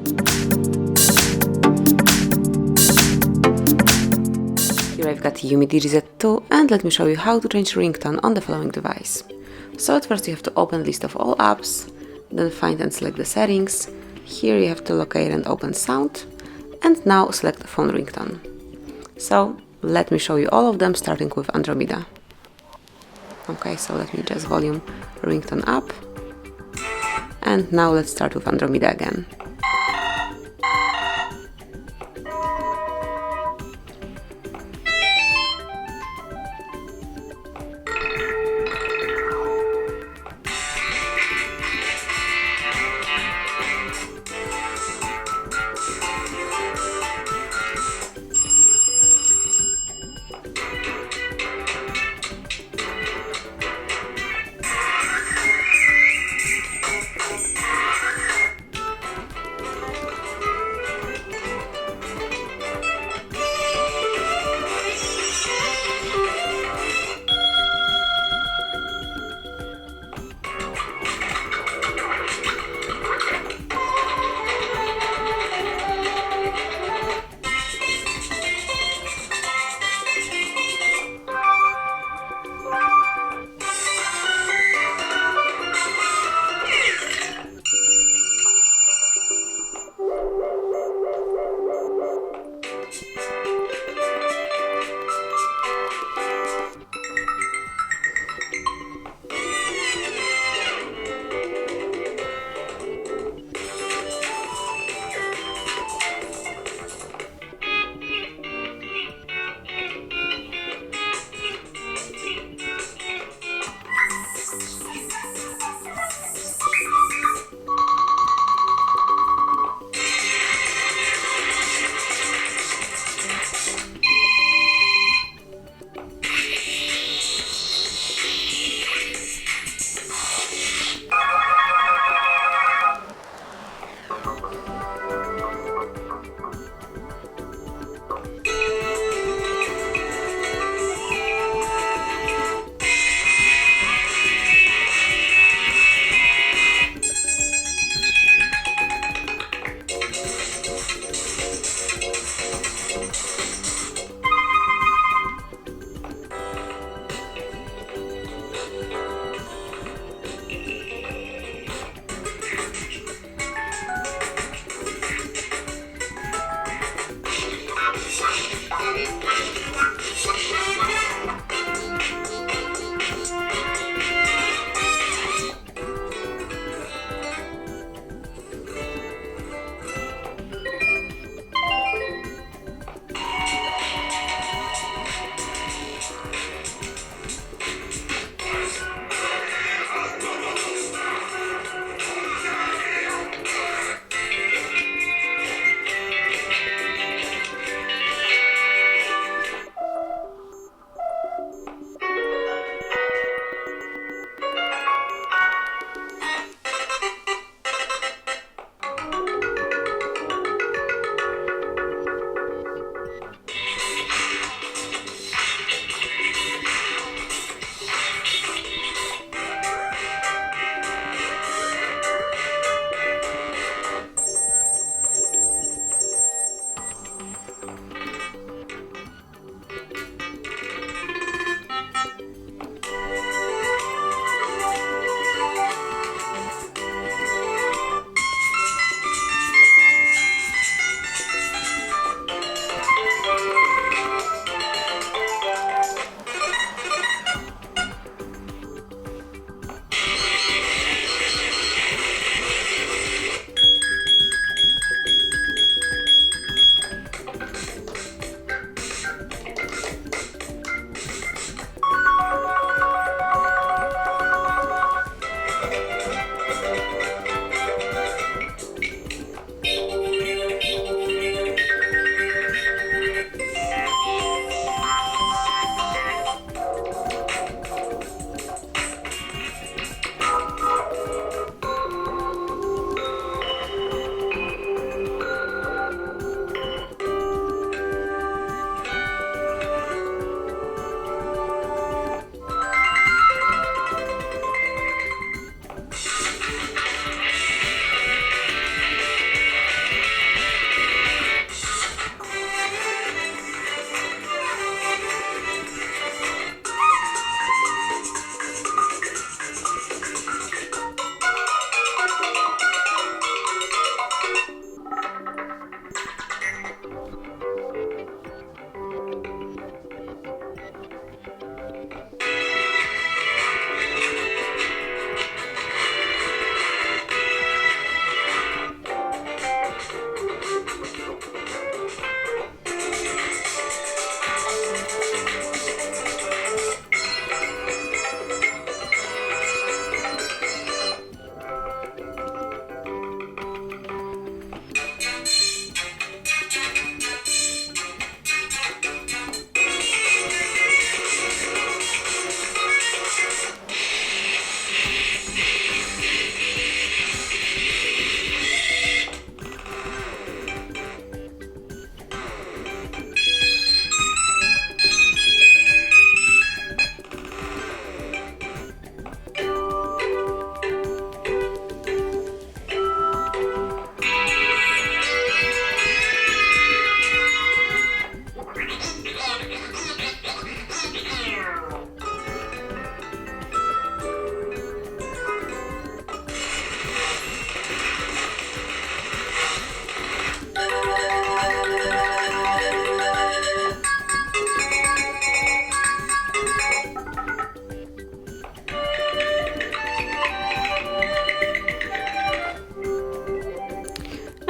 Here I've got Umidigi Z2, and let me show you how to change ringtone on the following device. So at first you have to open list of all apps, then find and select the settings. Here you have to locate and open sound, and now select phone ringtone. So let me show you all of them, starting with Andromeda. Okay, so let me just volume ringtone up, and now let's start with Andromeda again.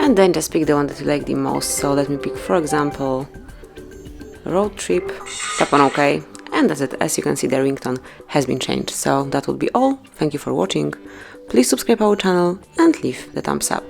and then just pick the one that you like the most. So let me pick, for example, road trip, tap on OK, and that's it. As you can see, the ringtone has been changed. So that would be all. Thank you for watching. Please subscribe our channel and leave the thumbs up.